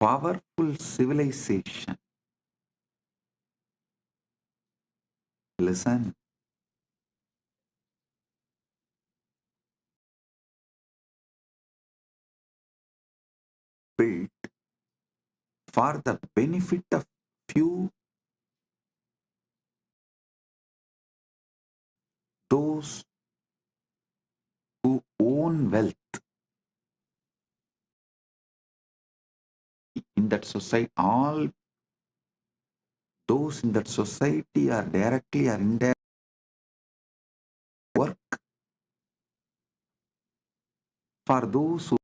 powerful civilization. Listen. Built for the benefit of few, those who own wealth in that society. All those in that society are directly or indirectly work for those who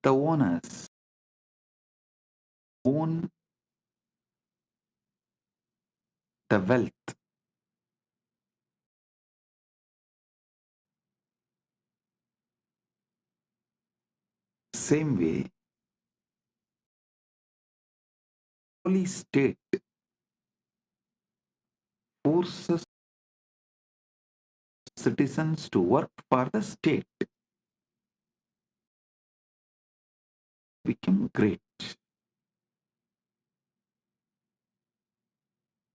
the owners own the wealth. Same way, holy state forces citizens to work for the state, become great.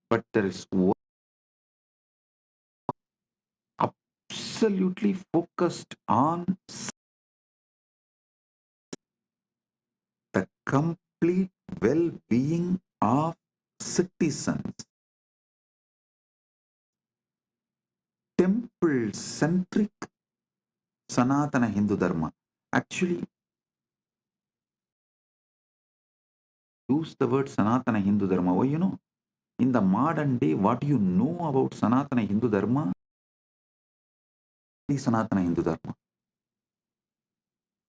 But there is one absolutely focused on the complete well-being of citizens. Temple-centric Sanatana Hindu Dharma. Actually, use the word Sanatana Hindu Dharma. Why, in the modern day, what do you know about Sanatana Hindu Dharma? Sanatana Hindu Dharma.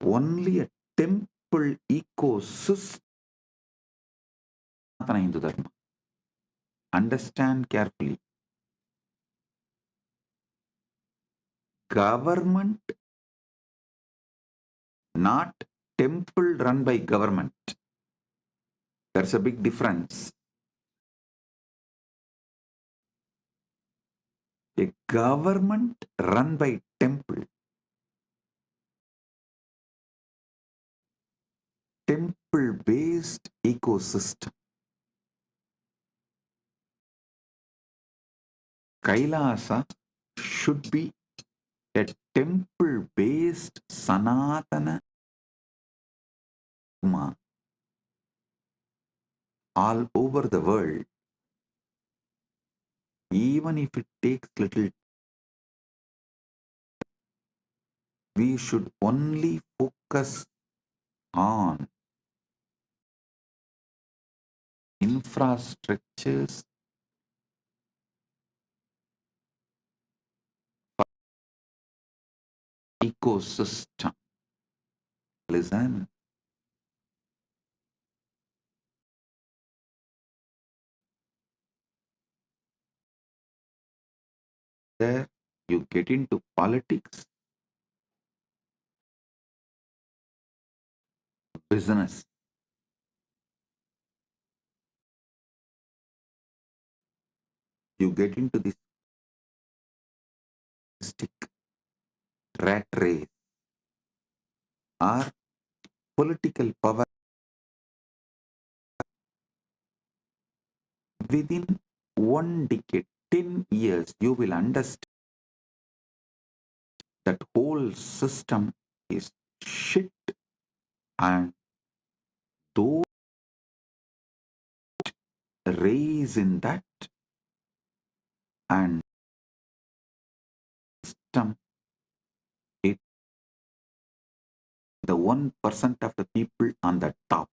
Only a temple ecosystem. Sanatana Hindu Dharma. Understand carefully. Government, not temple run by government. There's a big difference. A government run by temple. Temple-based ecosystem. Kailasa should be a temple-based Sanatana Dharma all over the world. Even if it takes little, we should only focus on infrastructures for ecosystem. Listen. There you get into politics, business. You get into this stick rat race or political power. Within 1 decade, 10 years, you will understand that whole system is shit, and those raise in that and system, it the 1% of the people on the top.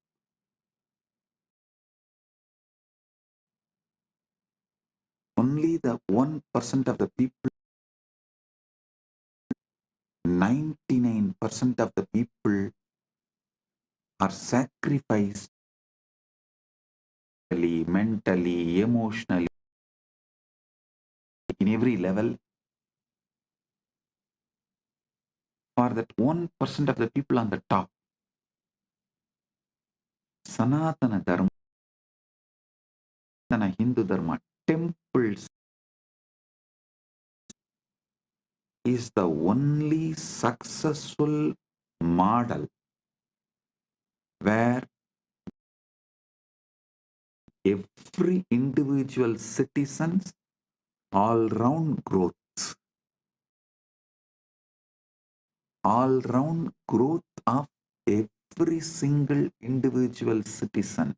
Only the 1% of the people, 99% of the people are sacrificed mentally, emotionally, in every level for that 1% of the people on the top. Sanatana Dharma, Sanatana Hindu Dharma, temples is the only successful model where every individual citizen's all-round growth, all-round growth of every single individual citizen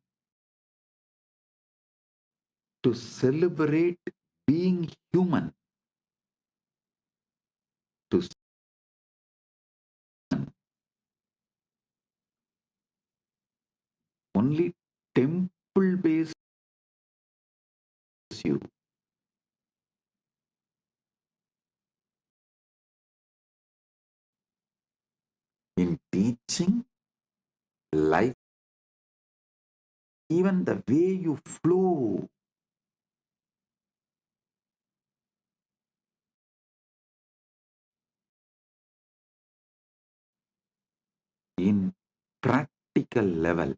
to celebrate being human, to only temple-based you in teaching life, even the way you flow in practical level,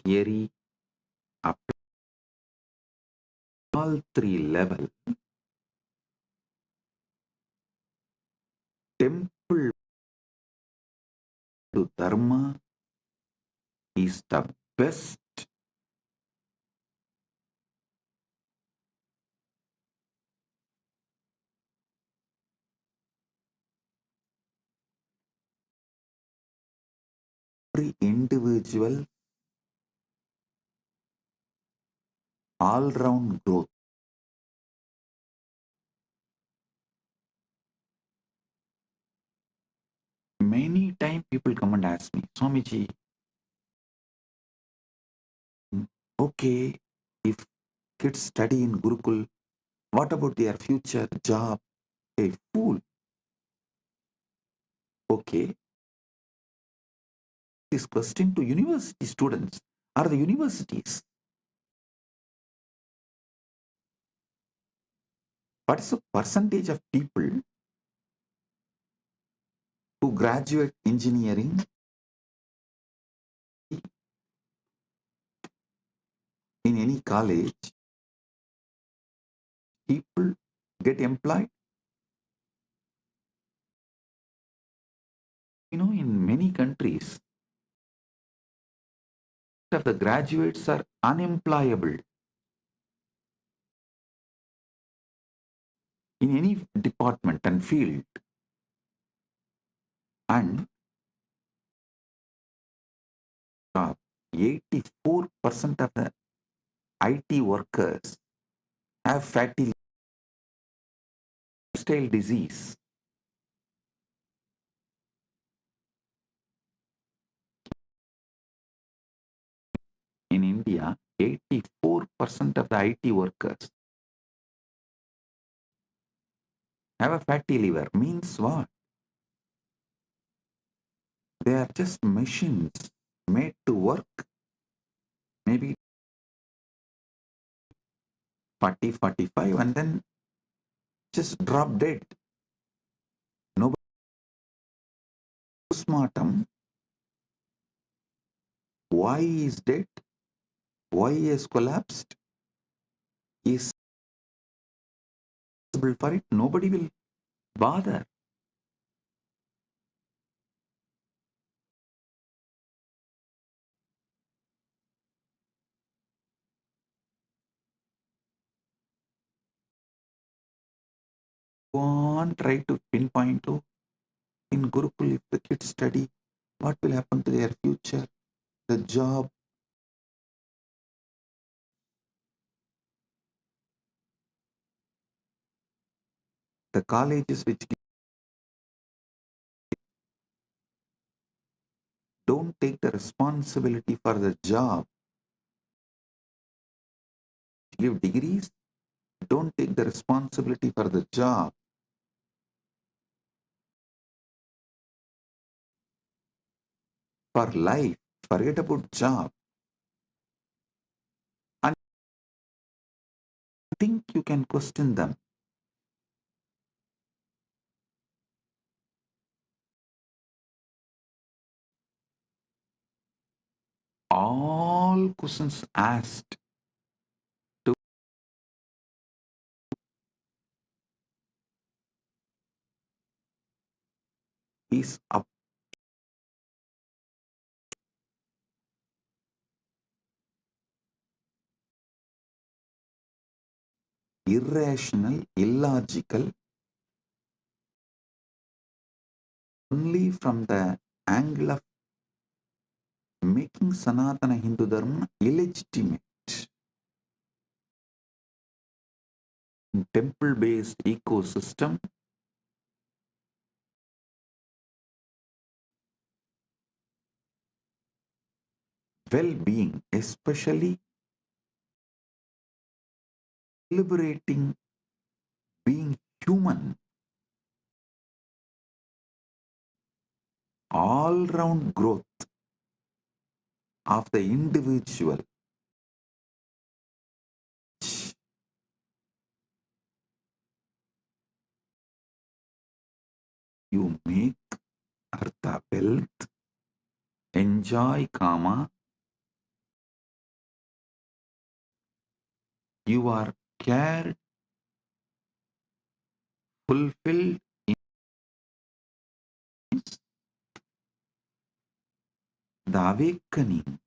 theory, up all three level, temple to dharma is the best every individual all-round growth. Many times people come and ask me, Swamiji, okay, if kids study in Gurukul, what about their future job? A fool. Okay, this question to university students or the universities. What is the percentage of people who graduate engineering in any college? People get employed. You know, in many countries, of the graduates are unemployable in any department and field, and 84% of the IT workers have fatty lifestyle disease. In India, 84% of the IT workers have a fatty liver. Means what? They are just machines made to work maybe 40, 45 and then just drop dead. No postmortem. Why is dead? Why is collapsed? Is possible for it? Nobody will bother. Go on, try to pinpoint to in Gurukul if the kids study, what will happen to their future, the job. The colleges which don't take the responsibility for the job, give degrees, don't take the responsibility for the job. For life, forget about job. And think you can question them. All questions asked to is up. irrational, illogical, only from the angle of making Sanatana Hindu Dharma illegitimate. In temple-based ecosystem, well-being, especially celebrating being human, all-round growth of the individual, you make artha wealth, enjoy kama, you are cared, fulfilled in the awakening,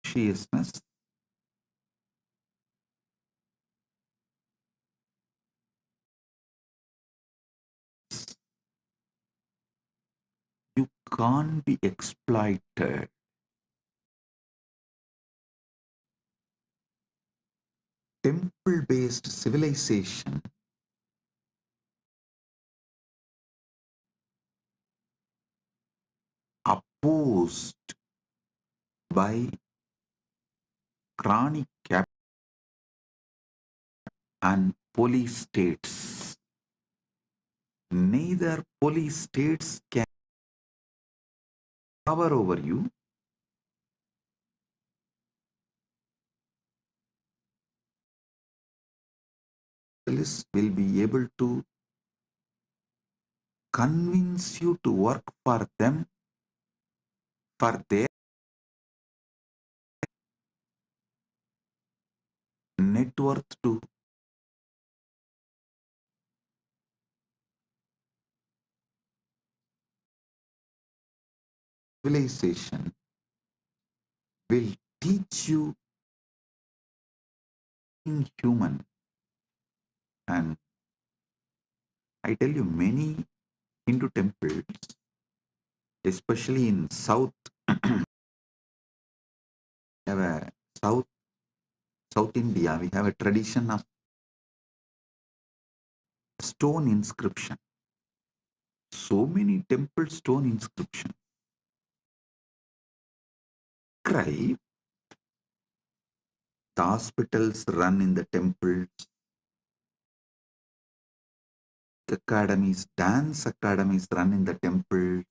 consciousness, you can't be exploited. Temple-based civilization opposed by chronic cap and police states. Neither police states can power over you, police will be able to convince you to work for them, for their net worth to civilization will teach you being human. And I tell you, many Hindu temples, especially in South, have a South India, we have a tradition of stone inscription. So many temple stone inscription. Cry, the hospitals run in the temples, academies, dance academies run in the temple.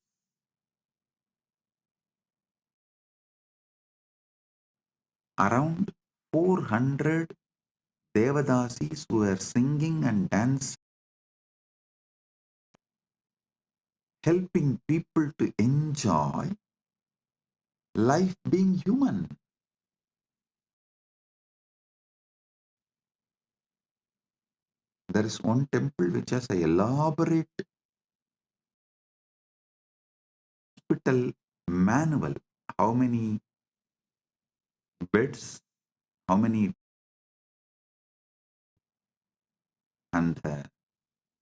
Around 400 Devadasis who were singing and dancing, helping people to enjoy life being human. There is one temple which has an elaborate hospital manual. How many beds, how many, and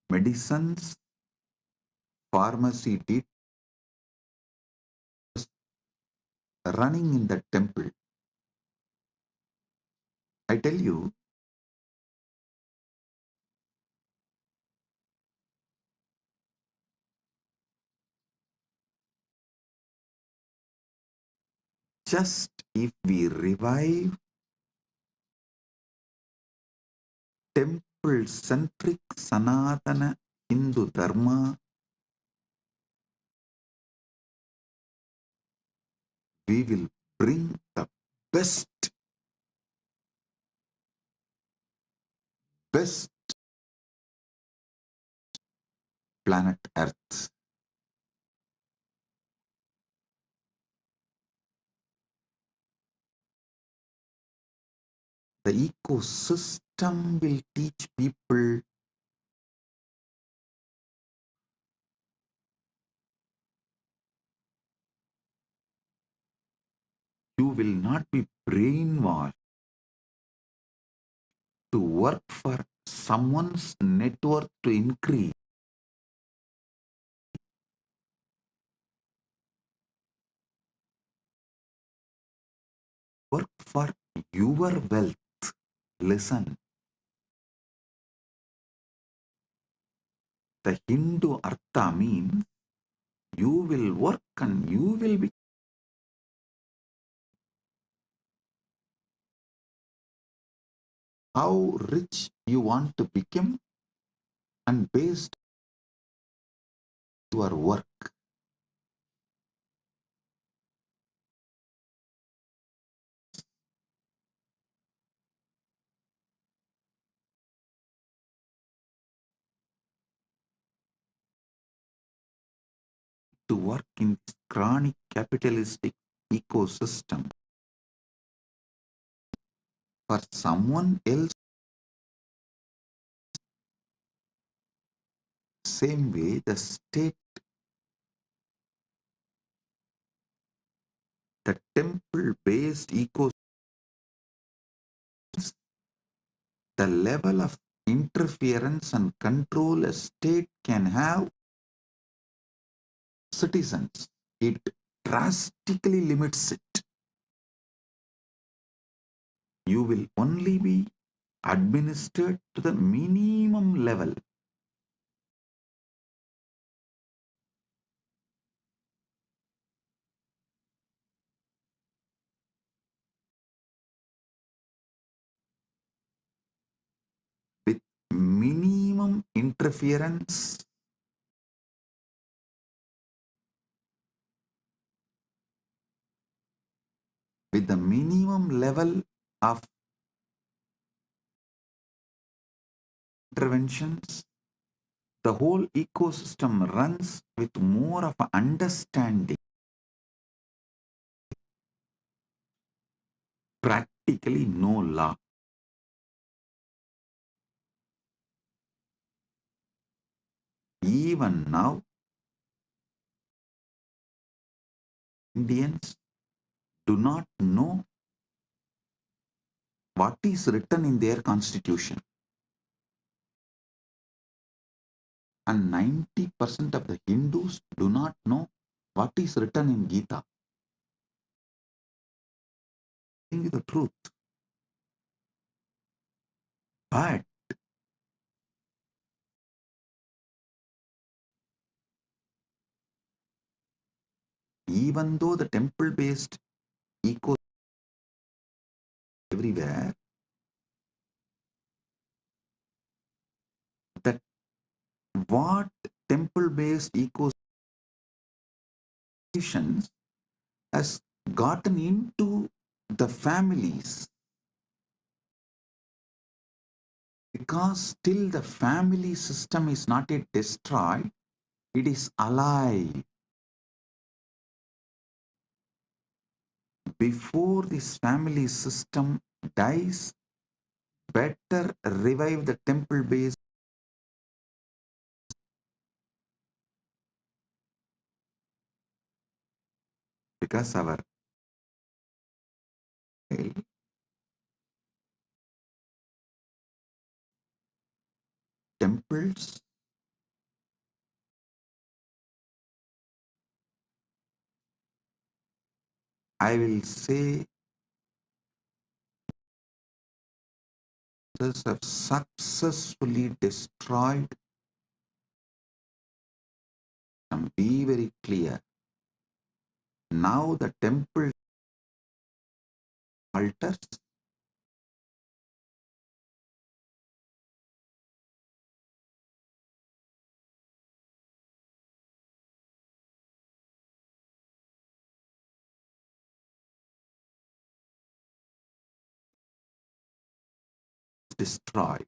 medicines, pharmacy details running in the temple. I tell you, just if we revive temple-centric Sanatana Hindu Dharma, we will bring the best planet Earth. The ecosystem will teach people you will not be brainwashed to work for someone's net worth to increase. Work for your wealth. Listen. The Hindu Artha means you will work and you will be. How rich you want to become and based on your work. To work in this chronic capitalistic ecosystem for someone else, same way the state, the temple-based ecosystem, the level of interference and control a state can have citizens, it drastically limits it. You will only be administered to the minimum level. With minimum interference, with the minimum level of interventions, the whole ecosystem runs with more of an understanding. Practically no law. Even now, Indians do not know what is written in their constitution. And 90% of the Hindus do not know what is written in Gita. Telling you the truth. But even though the temple-based ecosystem everywhere, that what temple-based ecosystems has gotten into the families, because still the family system is not yet destroyed, it is alive. Before this family system dies, better revive the temple-based, because our temples, I will say, have successfully destroyed. And be very clear. Now the temple altars destroyed.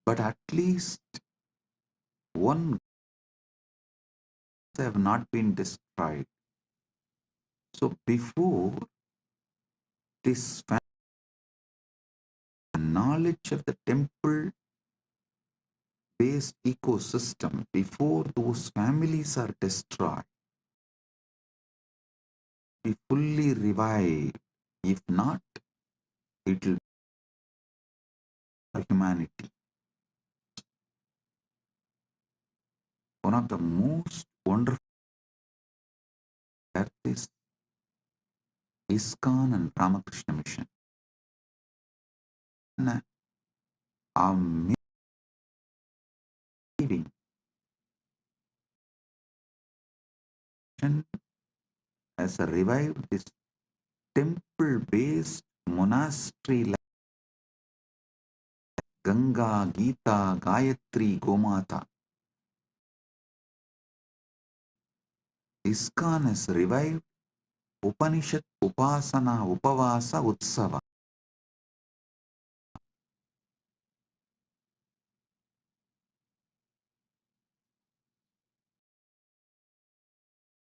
But at least one have not been destroyed. So before this knowledge of the temple based ecosystem, before those families are destroyed, be fully revived. If not, it will for humanity. One of the most wonderful earth is ISKCON and Ramakrishna Mission. Are moving as a revived this temple-based monastery like Ganga, Gita, Gayatri, Gomata. ISKCON has revived Upanishad, Upasana, Upavasa, Utsava.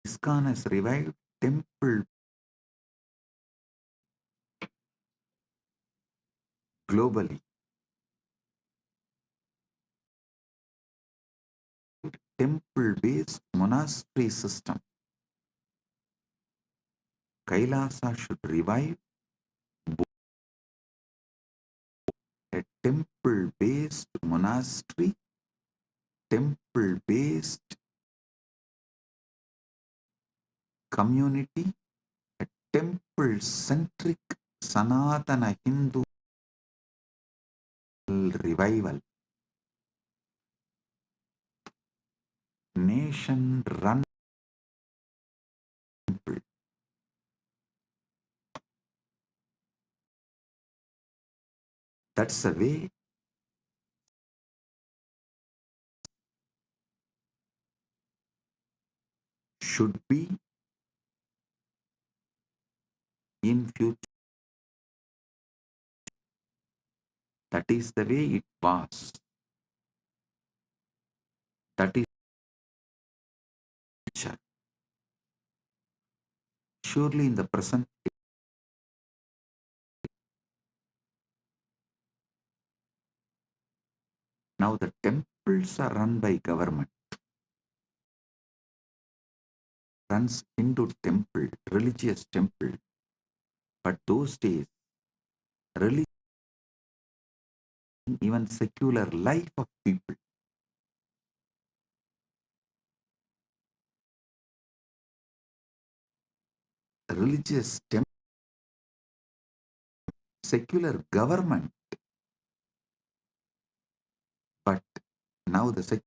ISKCON has revived temple globally. Temple-based monastery system. Kailasa should revive a temple-based monastery, temple-based community, a temple-centric Sanatana Hindu revival. Nation-run temple. That's the way should be in future. That is the way it was. That is future. Surely in the present, now the temples are run by government. Runs Hindu temple, religious temple. But those days, religion, even secular life of people. Religious temple, secular government. But now the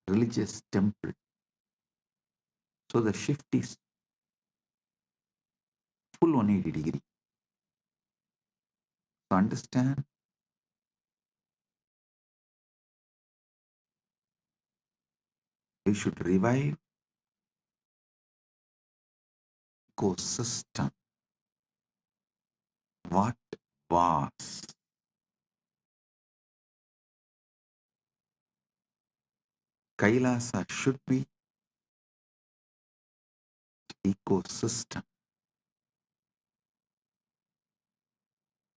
religious temple. So the shift is full 180 degree. So understand, we should revive ecosystem. What was? Kailasa should be ecosystem.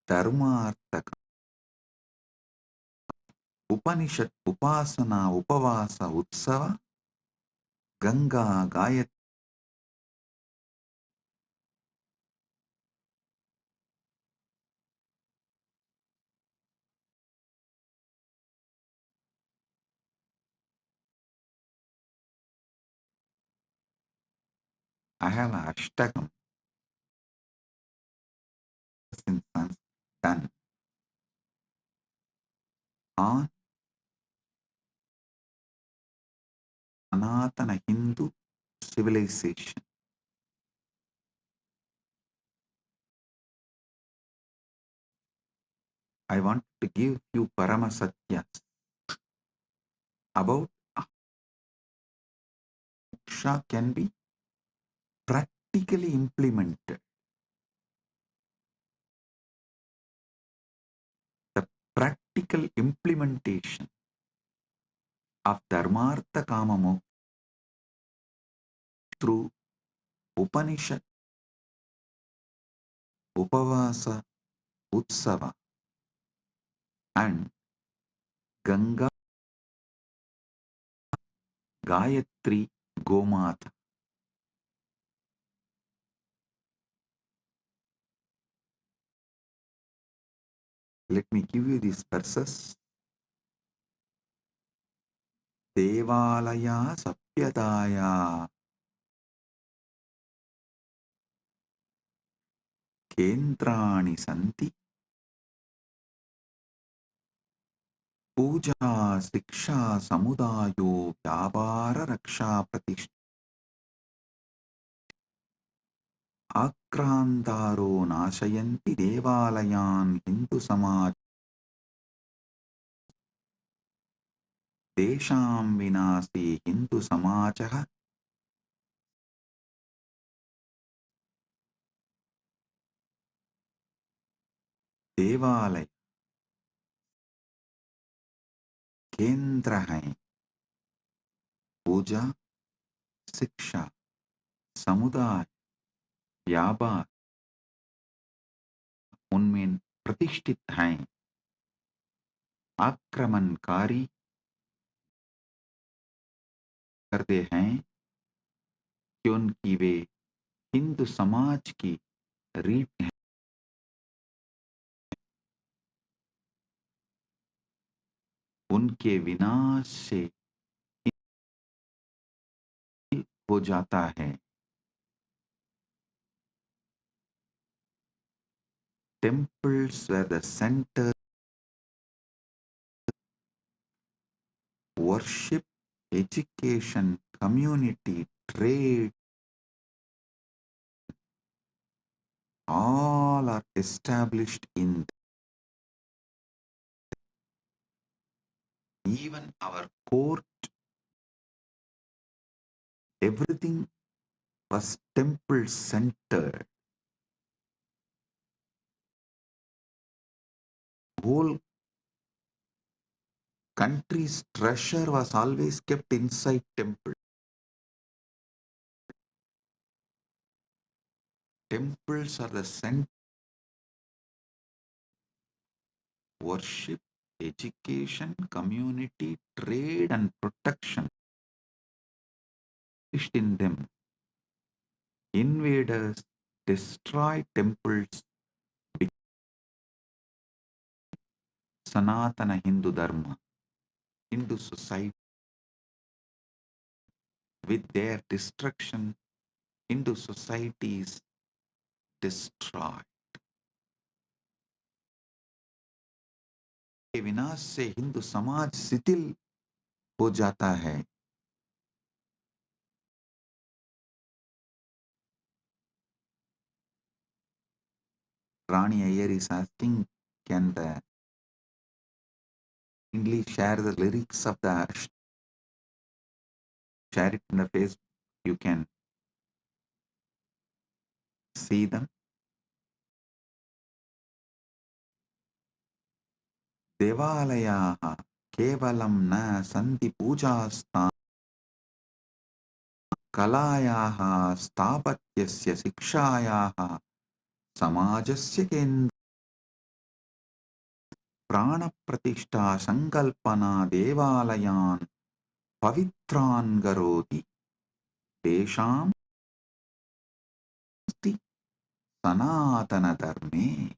Dharma, Artha, Upanishad, Upasana, Upavasa, Utsava, Ganga, Gayatri. I have an Ashtagam in Sanskrit done on Sanatana Hindu civilization. I want to give you Paramasatyas about how moksha can be practically implemented. The practical implementation of Dharmartha Kama Moksha through Upanishad, Upavasa, Utsava, and Ganga, Gayatri, Gomata. Let me give you these verses. Devalaya Sapyadaya Kendrani Santi Puja Siksha Samudayo Vyabara Raksha Pratishtha Akrantaro Nashayanti Devalayan Hindu Samaj Desham Vinasi Hindu Samajaha देवालय केंद्र हैं पूजा शिक्षा समुदाय व्यापार उनमें प्रतिष्ठित हैं आक्रमणकारी करते हैं क्योंकि वे हिंदू समाज की रीढ़ हैं उनके विनाश से हो जाता है temples were the center worship education community trade all are established in even our court everything was temple centered whole country's treasure was always kept inside temple. Temples are the center worship, education, community, trade and protection in them. Invaders destroy temples with Sanatana Hindu Dharma, Hindu society. With their destruction, Hindu society is destroyed. के विनाश से हिंदू समाज शिथिल हो जाता है Rani Iyer is asking, can the kindly share the lyrics of the share it in the Facebook? You can see them. Devalayaha kevalam na santi pujastha kalayaha stapatyasya shikshayaha samajasya kendra prana pratishta sankalpana devalayan pavitran garoti desham sti sanatana dharme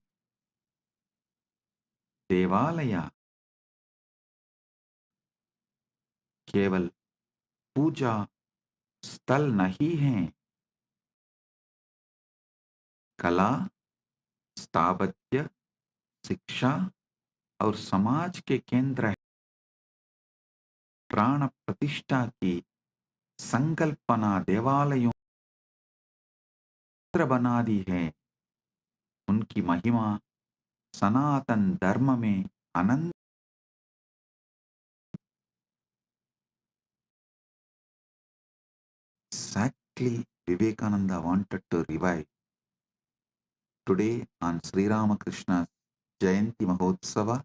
देवालय केवल पूजा स्थल नहीं है कला स्थापत्य शिक्षा और समाज के केंद्र है प्राण प्रतिष्ठा की संकल्पना देवालयों बना दी है उनकी महिमा सनातन धर्म में अनंत exactly Vivekananda wanted to revive today on Sri Ramakrishna's Jayanti Mahotsava.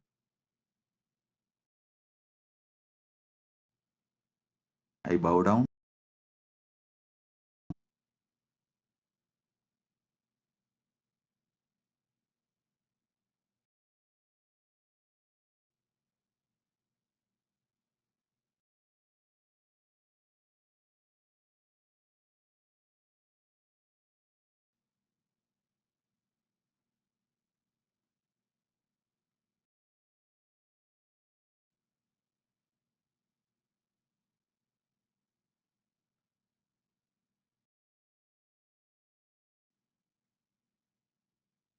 I bow down.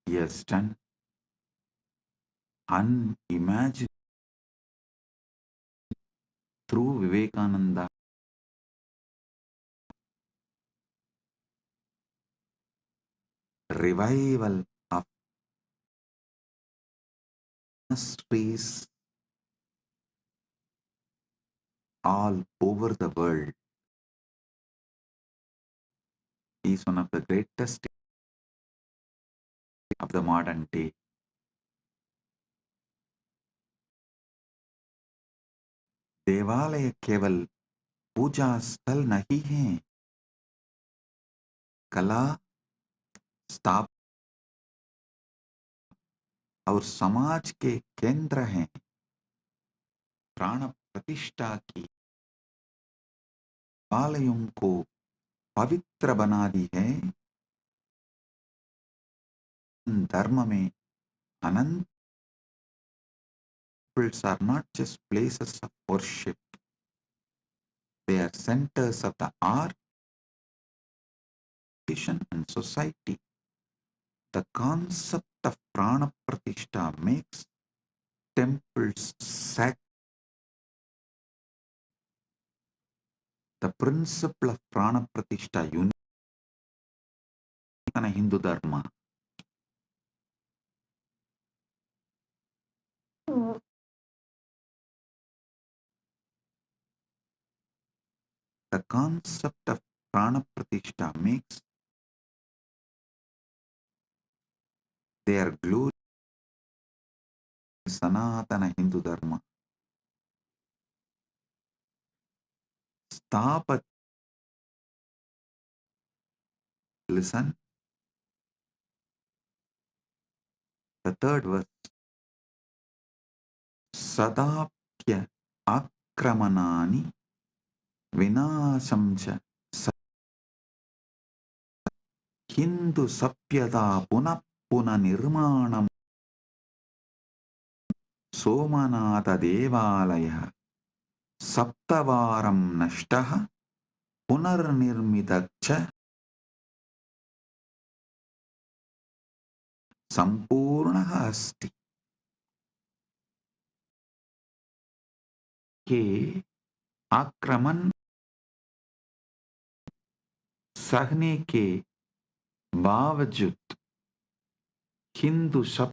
he has done unimaginable through Vivekananda. Revival of monasteries all over the world is one of the greatest of the modern day. देवालय केवल पूजा स्थल नहीं है, कला स्थाप और समाज के केंद्र हैं। प्राण प्रतिष्ठा की देवालयों को पवित्र बना दी है। धर्म में अनंत temples are not just places of worship, they are centers of the art, education and society. The concept of prana pratishtha makes temples sacred. The principle of prana pratishtha unique in Hindu Dharma. The concept of prana pratishtha makes their glory Sanatana Hindu Dharma. Stapat, listen, the third verse. Sadapya akramanani vinashamcha Hindu sapyada puna puna nirmanam somanata devalaya saptavaram nashtaha punarnirmidacha sampurnaha asti. के आक्रमण सहने के बावजूद हिंदू सब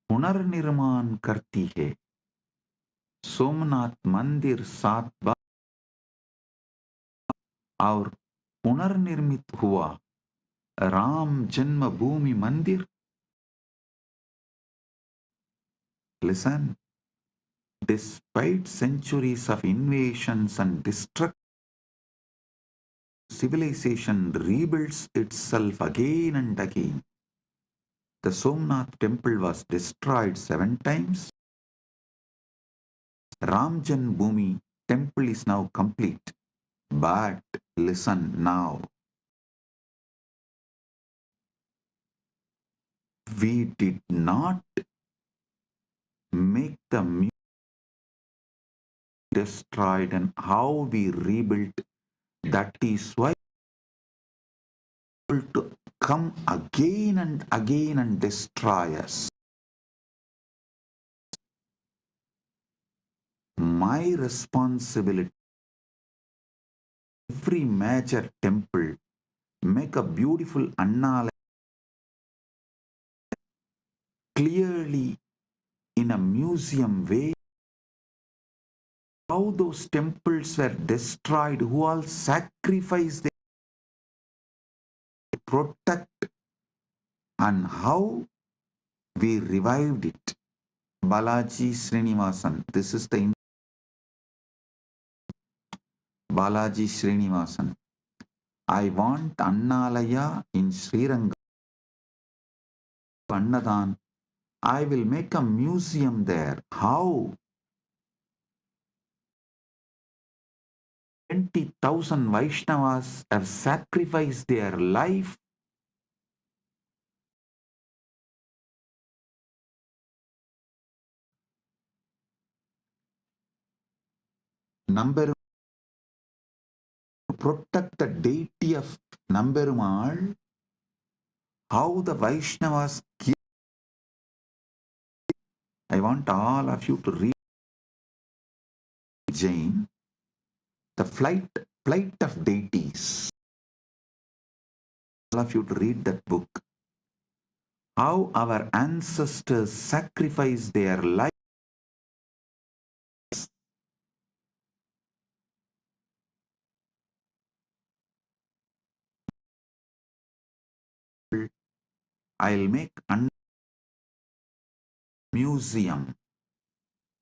पुनर्निर्माण करती है। सोमनाथ मंदिर 7 बार और पुनर्निर्मित हुआ। राम जन्मभूमि मंदिर, listen, despite centuries of invasions and destruction, civilization rebuilds itself again and again. The Somnath temple was destroyed 7 times. Ram Janmabhoomi temple is now complete. But listen now. We did not make the music destroyed and how we rebuilt. That is why to come again and destroy us. My responsibility, every major temple, make a beautiful annala clearly in a museum way. How those temples were destroyed, who all sacrificed to protect, and how we revived it. Balaji Srinivasan, this is the Balaji Srinivasan. I want Annalaya in Srirangam, Annadan. I will make a museum there. How? 20,000 Vaishnavas have sacrificed their life. Number to protect the deity of Namberumal, how the Vaishnavas give. I want all of you to read Jain, the flight of deities. All of you to read that book. How our ancestors sacrificed their lives. I'll make a museum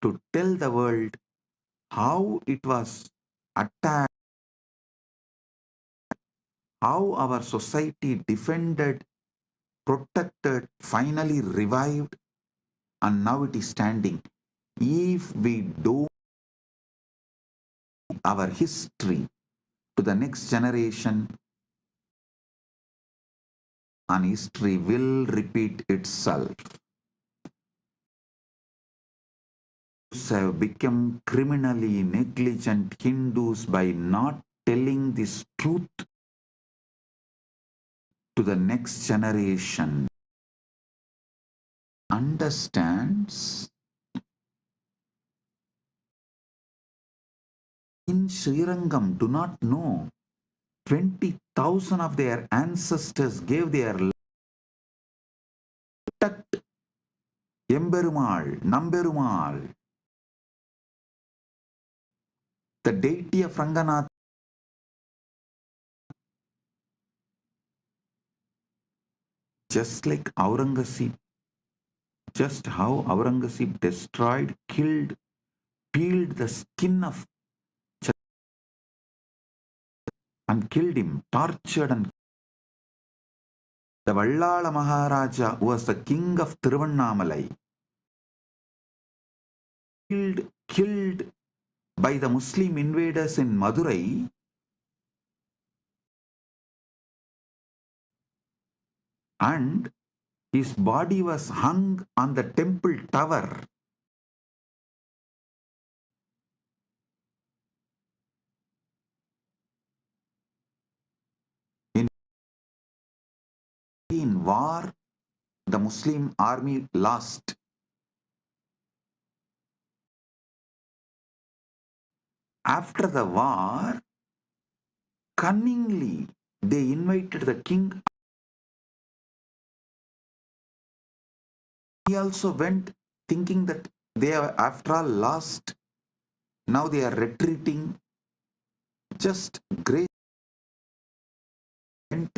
to tell the world how it was attacked, how our society defended, protected, finally revived, and now it is standing. If we do our history to the next generation, and history will repeat itself. Have become criminally negligent Hindus by not telling this truth to the next generation. Understands in Srirangam do not know 20,000 of their ancestors gave their protect Emberumal, Namberumal, the deity of Ranganath. Just like Aurangzeb, just how Aurangzeb destroyed, killed, peeled the skin of and killed him, tortured, and the Vallala Maharaja, who was the king of Tiruvannamalai, killed by the Muslim invaders in Madurai, and his body was hung on the temple tower. In war, the Muslim army lost. After the war, cunningly, they invited the king. He also went thinking that they have after all lost. Now they are retreating. Just great. And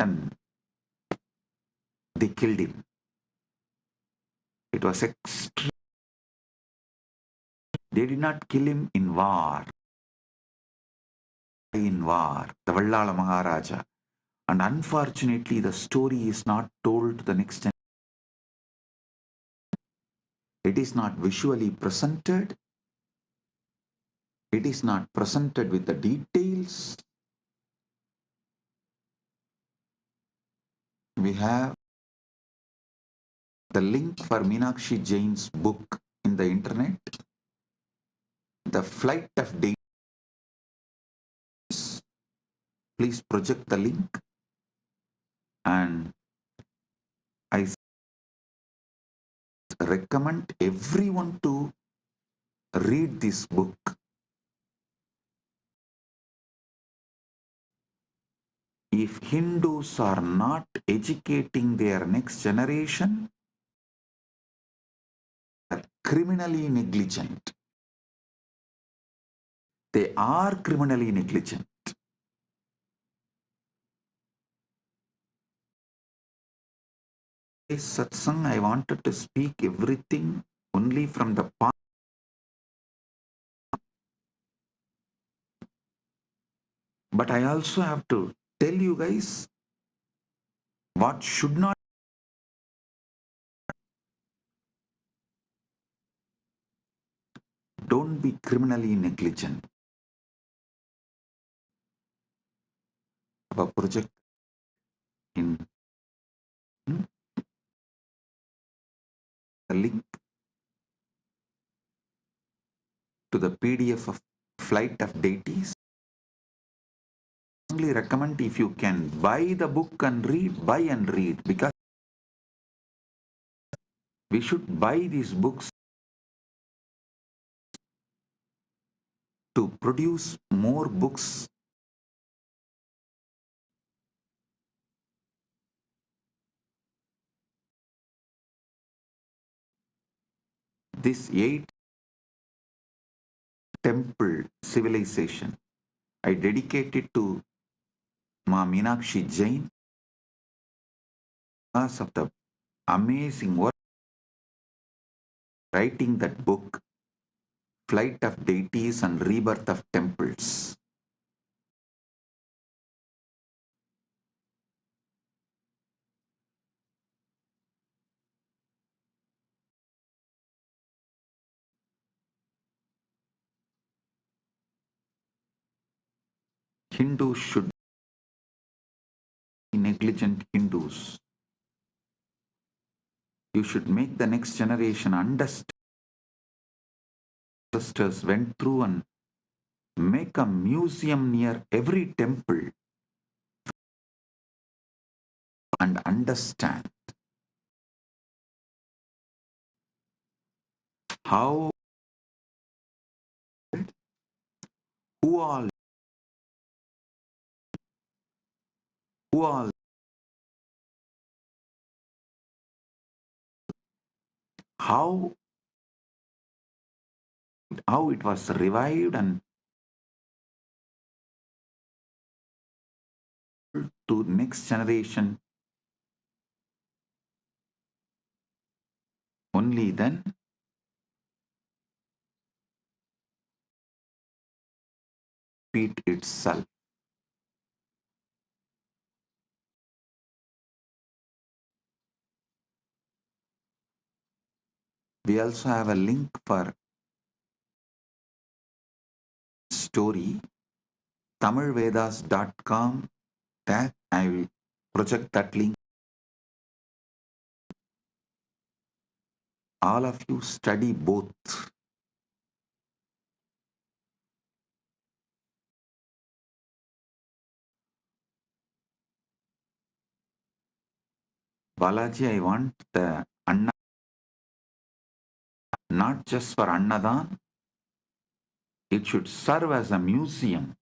they killed him. It was extreme. They did not kill him in war. In war, the Vallala Maharaja. And unfortunately, the story is not told to the next generation. It is not visually presented. It is not presented with the details. We have the link for Meenakshi Jain's book in the internet, The Flight of Deities. Please project the link, and I recommend everyone to read this book. If Hindus are not educating their next generation, they are criminally negligent. They are criminally negligent. This satsang, I wanted to speak everything only from the past. But I also have to tell you guys what should not. Don't be criminally negligent. A project in the link to the PDF of Flight of Deities. I only recommend if you can buy the book and read, buy and read, because We should buy these books to produce more books. This 8 temple civilization, I dedicate it to Ma Meenakshi Jain because of the amazing work writing that book, Flight of Deities and Rebirth of Temples. Hindus should be negligent Hindus. You should make the next generation understand. Ancestors went through and make a museum near every temple and understand how, who all, who all, how, how it was revived and to next generation. Only then repeat itself. We also have a link for story, tamilvedas.com. That I will project that link. All of you study both. Balaji, I want the Anna, not just for Annadan, it should serve as a museum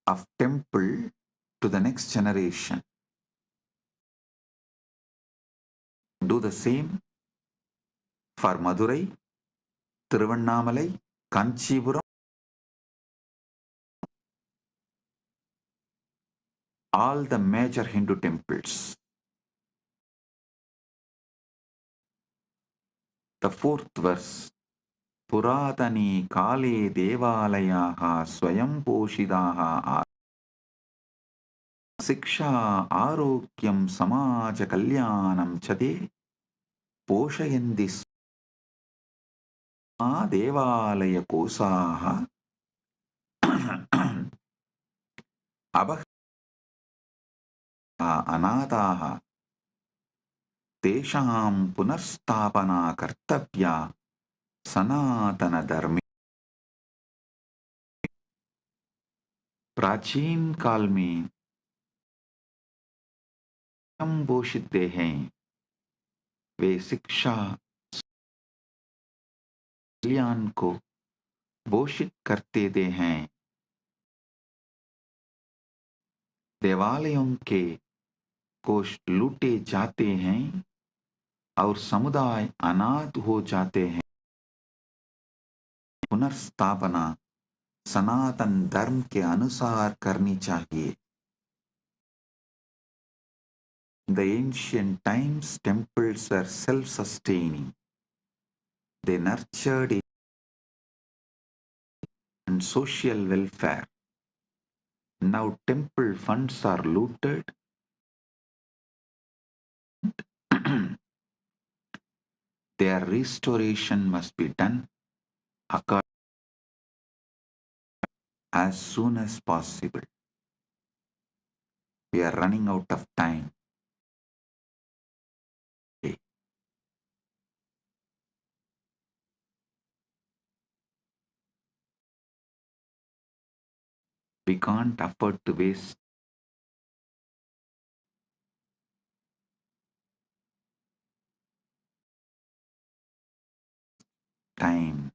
of temple to the next generation. Do the same for Madurai, Tiruvannamalai, Kanchipuram, all the major Hindu temples. The 4th verse, Puratani Kale Devalayaha Swayam Poshidaha Siksha Arokyam Samaja Kalyanam Chade Poshayandi Devalaya Kosaha Abha Anataha Tesham Punarstapana Kartavya Sanatana Dharme. प्राचीन काल में हम पोषित हैं, वे शिक्षा कल्याण को पोषित करते दे हैं। देवालयों के कोष लूटे जाते हैं और समुदाय अनाथ हो जाते हैं। पुनर्स्थापना सनातन धर्म के अनुसार करनी चाहिए। In the ancient times, temples were self-sustaining. They nurtured and social welfare. Now temple funds are looted. Their restoration must be done as soon as possible. We are running out of time. We can't afford to waste time.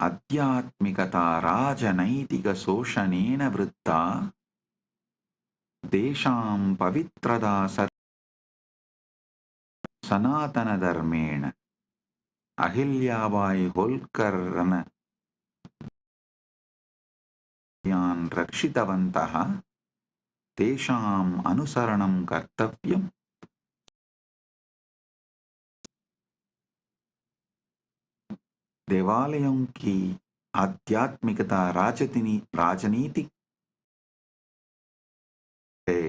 Adhyatmikata rajanaitika soshanena vritta desham pavitrada sanatana dharmena Ahilyabai Holkarana yan rakshitavantaha tesham anusaranam kartavyam. देवालयों की आध्यात्मिकता राजनीति है,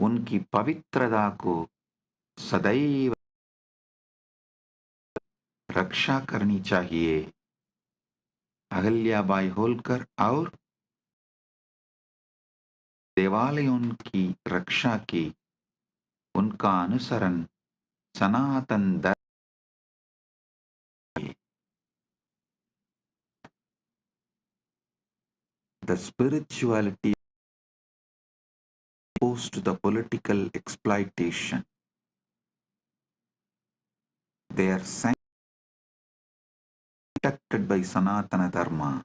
उनकी पवित्रता को सदैव रक्षा करनी चाहिए. अहल्याबाई होलकर और देवालयों की रक्षा की उनका अनुसरण सनातन धर्म. The spirituality opposed to the political exploitation. They are protected by Sanatana Dharma.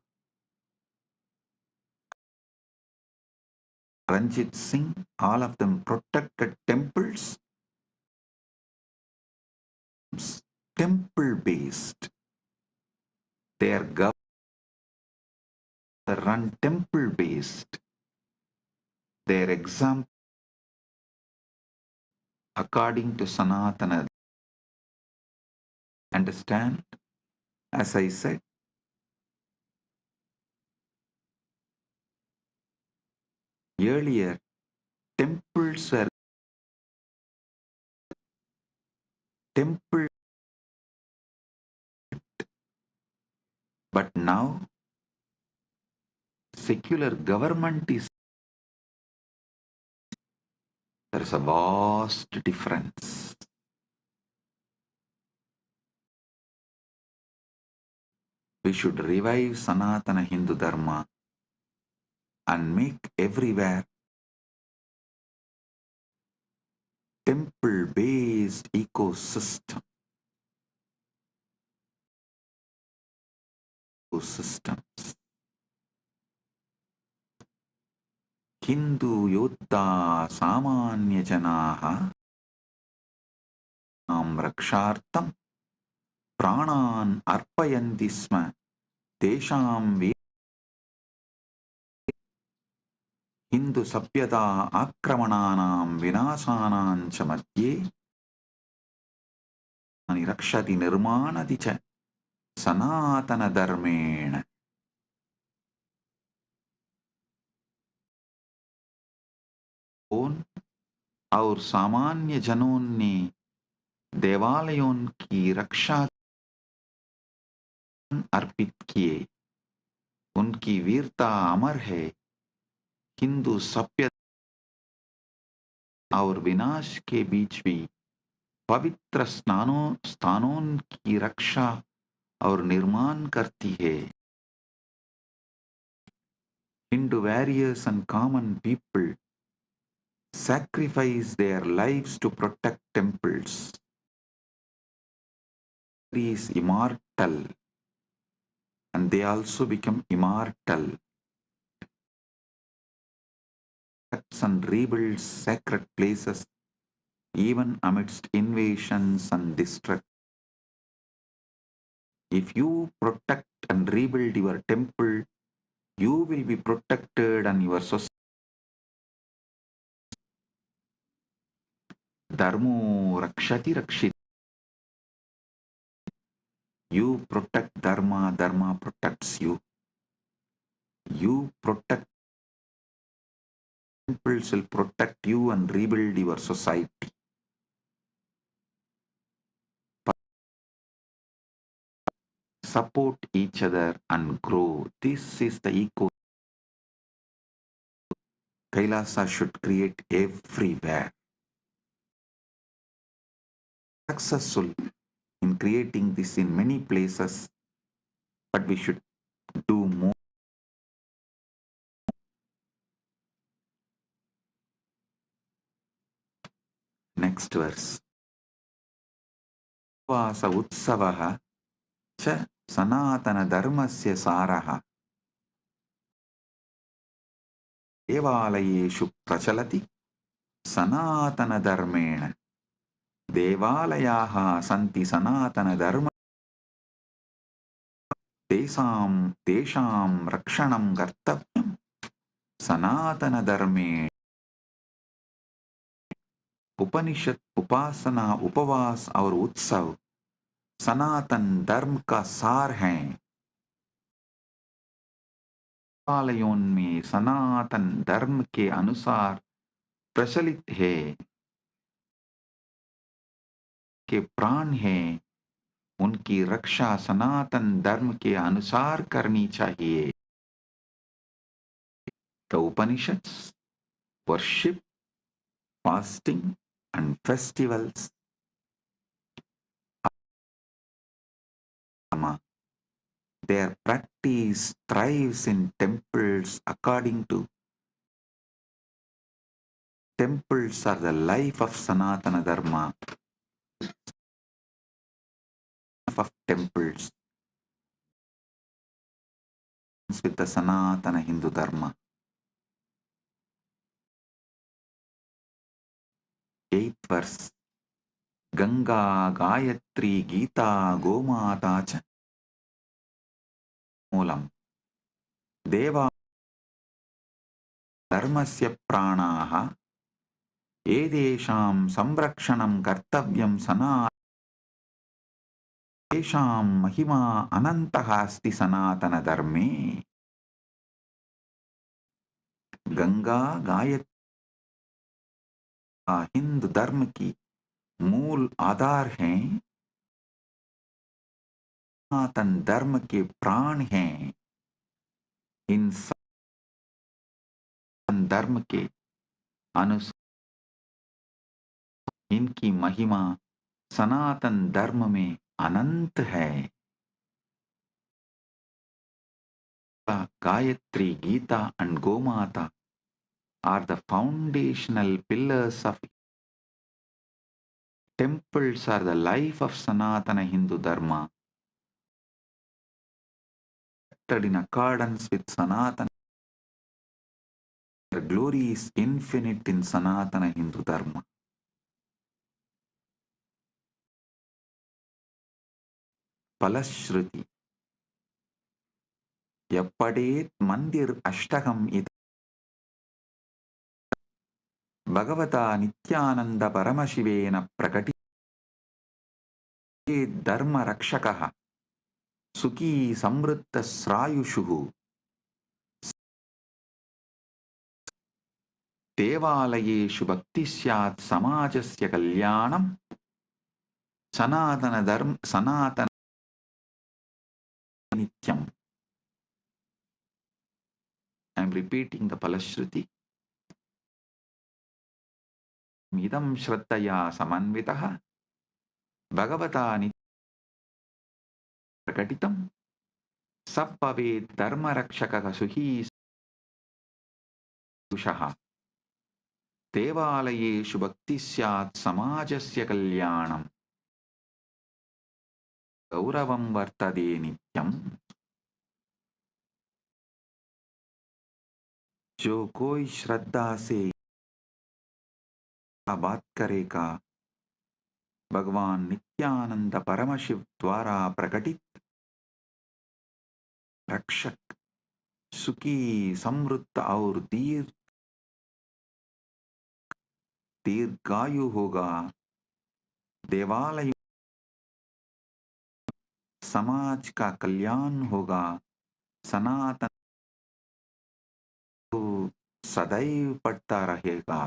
Ranjit Singh, all of them protected temples, temple-based. Their government run temple-based. Their example according to Sanatana. Understand? As I said, earlier, temples were temple, but now secular government is, there is a vast difference. We should revive Sanatana Hindu Dharma and make everywhere temple-based ecosystem. Hindu yoddha samanya janaha rakshartam pranan arpayanti sma tesham Hindu sapyata akramananam vinasanam cha madhye rakshati nirmanati cha sanatana dharmena. और सामान्य जनों ने देवालयों की रक्षा अर्पित किए. उनकी वीरता अमर है. हिंदू सभ्यता और विनाश के बीच भी पवित्र स्थानों की रक्षा और निर्माण करती है. Hindu warriors and common people sacrifice their lives to protect temples. He is immortal and they also become immortal. And rebuilds sacred places even amidst invasions and destruction. If you protect and rebuild your temple, you will be protected and your society. Dharmo rakshati rakshit. You protect Dharma, Dharma protects you. You protect temples will protect you and rebuild your society. Support each other and grow. This is the eco Kailasa should create everywhere. successful in creating this in many places, but we should do more. Next verse. Vasa utsavaha cha sanatana dharmasya saraha devalayeshu prachalati sanatana dharmena. Devalayaha santi sanatana dharma tesham rakshanam kartavyam sanatana dharme. उपनिषद उपासना उपवास और उत्सव सनातन धर्म का सार हैं। देवालयों में सनातन धर्म के अनुसार प्रचलित है, के प्राण हैं, उनकी रक्षा सनातन धर्म के अनुसार करनी चाहिए। The Upanishads worship, fasting and festivals. Their practice thrives in temples according to temples are the life of Sanatana Dharma. Of temples with the Sanatana Hindu Dharma. 8th verse. Ganga, Gayatri, Gita, Gomata cha moolam. Deva dharmasya pranaha edesham samrakshanam kartavyam sanatana. Tesham mahima anantaha asti sanatana dharme. Ganga Gayatri Hindu धर्म की मूल आधार हैं, सनातन धर्म के प्राण हैं। इन सनातन धर्म के अनुसार इनकी महिमा सनातन धर्म में अनंत है। Gayatri, Gita and Gomata are the foundational pillars of temples are the life of Sanatana Hindu Dharma. In accordance with Sanatana, their glory is infinite in Sanatana Hindu Dharma. Palashruti Yappadet Mandir Ashtakam Id Bhagavata Nithyananda Paramashivena Prakati Dharma Rakshakaha Suki Samrutta Srayushuhu Devalayeshu Bhakti Syat Samajasya Kalyanam Sanatana Dharma Sanatana Nityam. I am repeating the Palashruti. Midam Shraddhaya Samanvitaha Bhagavata Nithyananda Prakatitam Sabbhavet Dharma Rakshakaha Suhi Sushaha Devalayeshu Bhakti Syat Samajasya Kalyanam Gauravam Vartade Nityam. जो कोई श्रद्धा से बात करेगा, भगवान नित्यानंद परमशिव द्वारा प्रकटित रक्षक सुखी समृद्ध और दीर्घायु होगा। देवालय समाज का कल्याण होगा। सनातन तो सदैव पढ़ता रहेगा।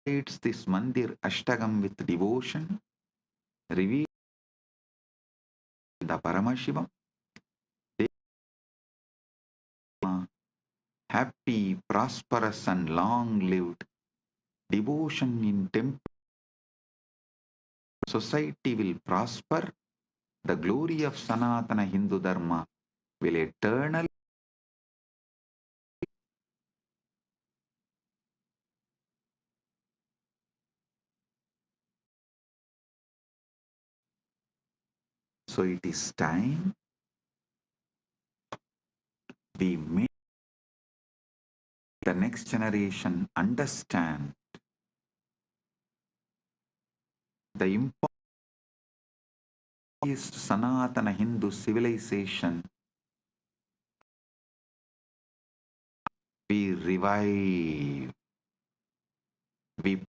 It's this mandir Ashtagam with devotion, reveal the Paramashivam, happy, prosperous and long lived devotion in temple, society will prosper, the glory of Sanatana Hindu Dharma will eternally. So it is time we make the next generation understand the importance of Sanatana Hindu civilization. We revive, we put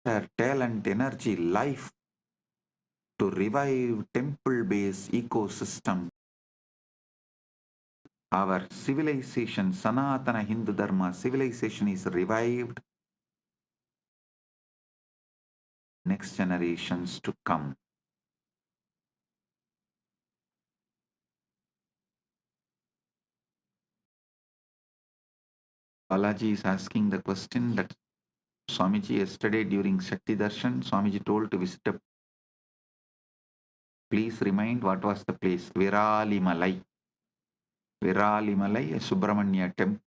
our talent, energy, life to revive temple-based ecosystem. Our civilization, Sanatana Hindu Dharma civilization is revived. Next generations to come. Balaji is asking the question that Swamiji yesterday during Shakti Darshan, Swamiji told to visit a. Please remind what was the place. Viralimalai. Viralimalai, a Subramanya temple,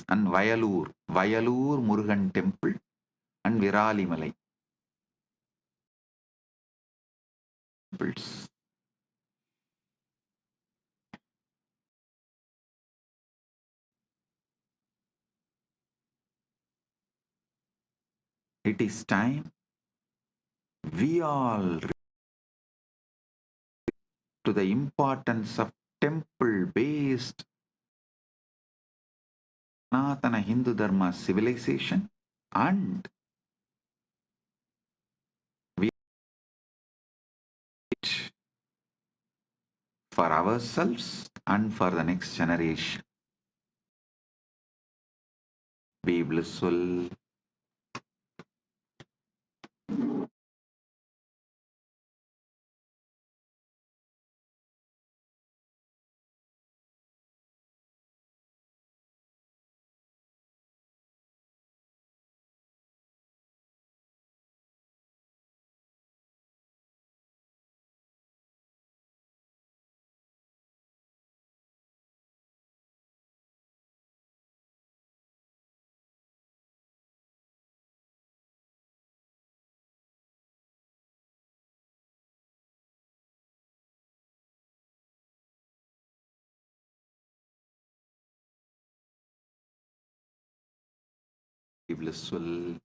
and Vayalur Murugan temple, and Viralimalai temples. It is time we all to the importance of temple-based Sanatana Hindu Dharma civilization, and we for ourselves and for the next generation. Be blissful. Be blissful.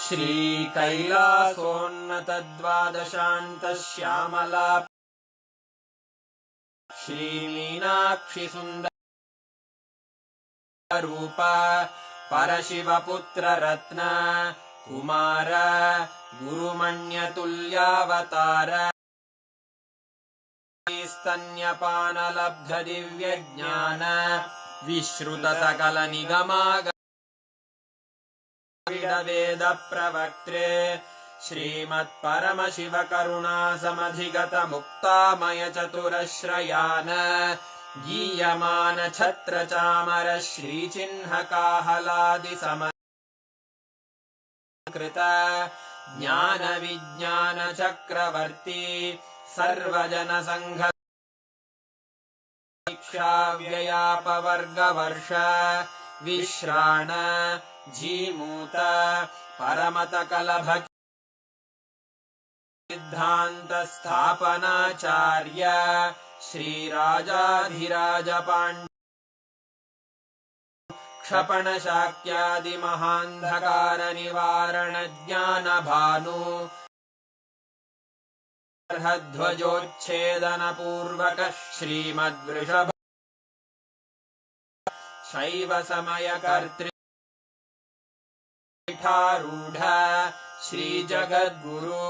Shri कैलासोन्नतद्वादशान्त Shyamala Shri Meenakshi सुन्दर रूप परशिवपुत्र रत्न कुमार गुरुमण्यतुल्यावतार स्तन्यपानलब्ध दिव्यज्ञान विश्रुत सकल निगमाग वेद प्रवक्त्रे श्रीमत्परमशिव करुणा समधिगत मुक्तामय चतुरश्रयान गीयमान छत्र चामर श्रीचिह्न काहलादि समकृत ज्ञान विज्ञान चक्रवर्ती सर्वजन संघ व्ययापवर्गवर्ष विश्राण जीमूत परमत कलभ सिद्धांत स्थापनाचार्य श्रीराजाधिराज पाण्ड्य क्षपण शाक्यादि महांधकार निवारण ज्ञान भानु ध्वजोच्छेदन पूर्वक श्रीमद्वृषभ शैव समय कर्तृ पीठारूढ श्री जगद्गुरु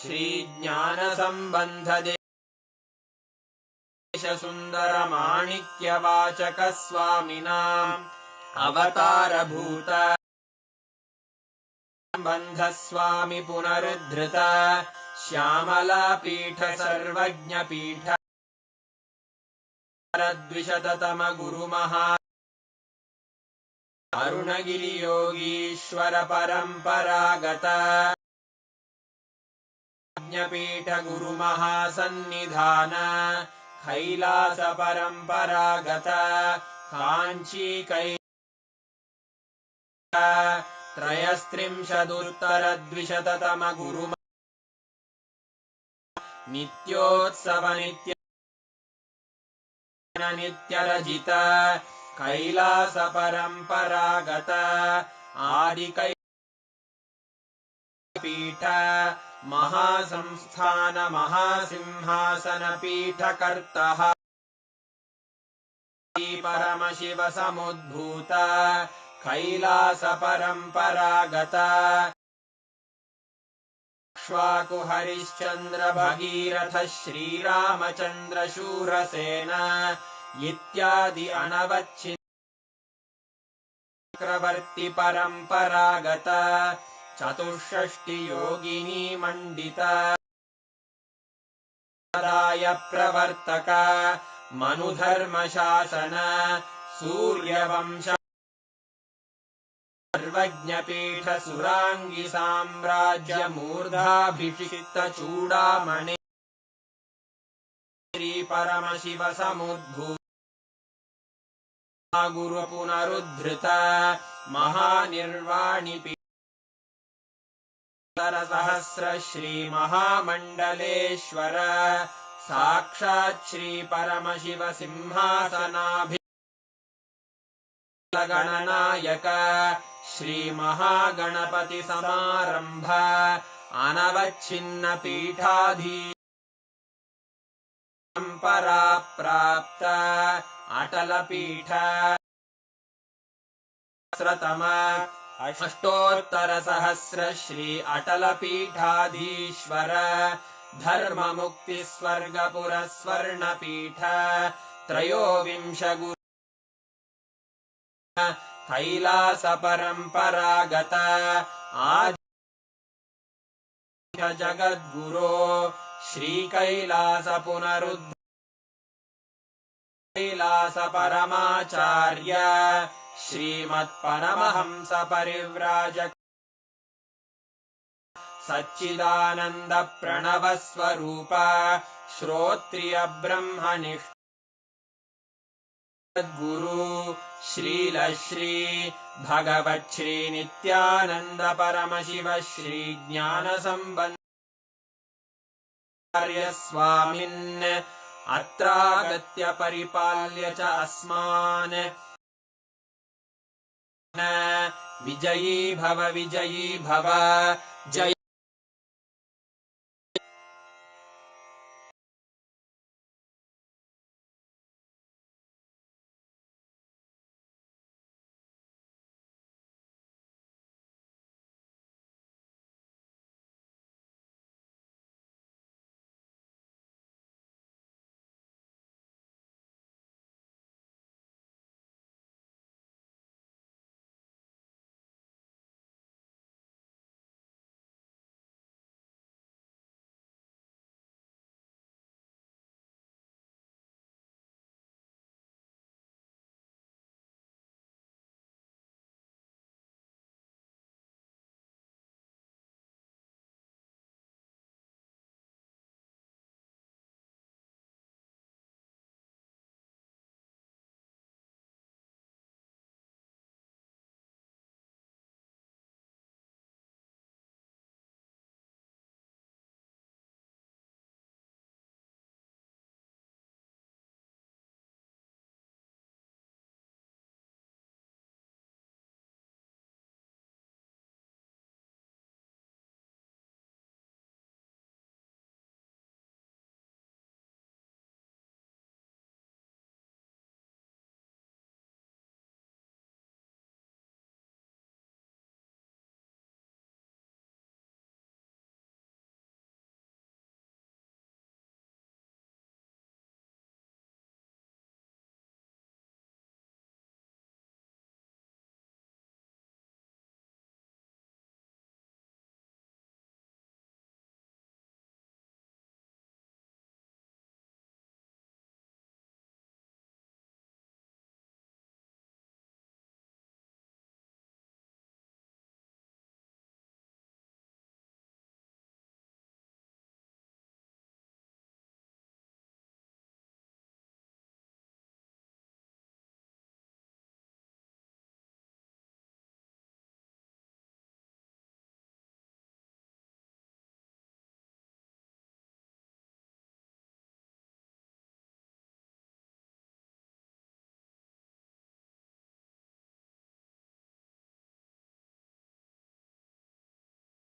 श्री ज्ञानसम्बन्ध देश सुन्दर माणिक्यवाचक स्वामिनाम् अवतारभूत बन्ध स्वामी पुनरुद्धृत श्यामला पीठ सर्वज्ञ पीठ द्विशततम गुरुमहा अरुणगिरि योगीश्वर परम्परागत ज्ञपीठ गुरुमहासन्निधान कैलास परम्परागत काञ्ची त्रयस्त्रिंशदुत्तरद्विशततम गुरुम नित्योत्सव नित्यरजित कैलास परम्परागत आदिकैलासपीठ महासंस्थान महासिंहासन पीठकर्तः परमशिव समुद्भूत कैलास परम्परागत क्ष्वाकु हरिश्चन्द्र भगीरथ श्रीरामचन्द्र शूरसेन इत्यादि अनवच्छिन्न परम्परागत चतुष्षष्टि योगिनी मण्डित प्रवर्तक मनुधर्मशासन सूर्यवंश सर्वज्ञपीठ सुरांगी साम्राज्य मूर्धाभिषिक्त चूडामणि श्री परमशिव समुद्भूत गुरु पुनरुद्धृत महानिर्वाणि सहस्र श्री महामण्डलेश्वर साक्षात् श्री परमशिव सिंहासनाभिगणनायक श्री महागणपति समारंभ अनवच्छिन्न पीठाधीश परम्परा प्राप्त अटल पीठ सहस्रतम अष्टोत्तर सहस्र श्री अटल पीठाधीश्वर धर्म मुक्ति स्वर्गपुर स्वर्ण पीठ त्रयोविंश गुरु कैलास परम्परागत आदि जगद्गुरो श्री कैलास पुनरुद्ध कैलास परमाचार्य श्रीमत्परमहंस परिव्राजक सच्चिदानंद प्रणव स्वरूप श्रोत्रिय ब्रह्मनिष्ठ गुरु श्रील श्री भगवत् श्री नित्यानंद परमशिव श्री ज्ञान संबंध स्वामिन् अत्रागत्य परिपाल्य च अस्मान् विजयी भव जय